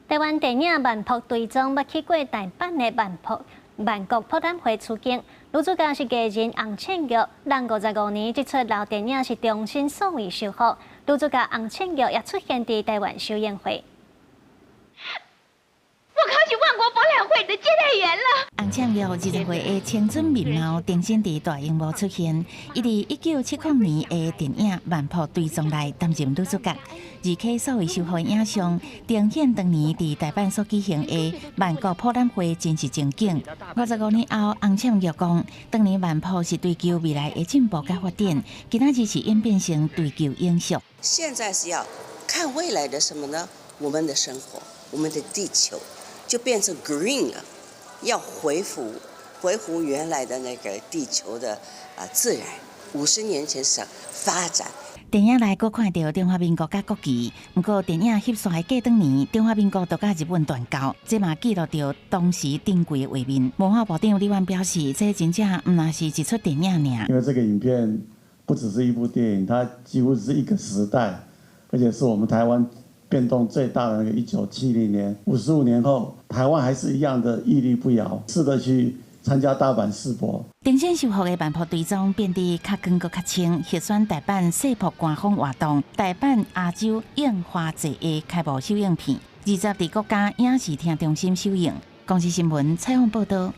台湾电影万博队长捌去过大阪的万国博览会取景，女主角是艺人洪倩玉。咱55年这出老电影是重新数位修复，女主角洪倩玉也出现在台湾首映会。 我考取万国博览会的接待员了。洪倩玉20岁的青春面貌重新在大荧幕出现。伊伫1970年的电影《万博队长》内担任女主角。2K 数位修复影像呈现当年伫台版所举行的万国博览会真实情景。55年后，洪倩玉讲，当年万博是追求未来的进步甲发展，今仔日是演变成追求永续。现在是要看未来的什么呢？我们的生活，我们的地球。 就变成 green 了，要恢复原来的那个地球的自然。50年前是发展。电影内阁看到中华民国甲国旗，不过电影翕刷的过当年，中华民国就甲日本断交，这嘛记录着当时珍贵的画面。文化部长李万表示，这真正唔那是一出电影尔。因为这个影片不只是一部电影，它几乎是一个时代，而且是我们台湾。 变动最大的那个1970年，55年后，台湾还是一样的屹立不摇，试着去参加大阪世博。重新修复的万博队长变得较光搁较清，核选台版世博官方活动，台版亚洲映花节的开幕首映片，20在国家影视厅中心首映。公司新闻采访报道。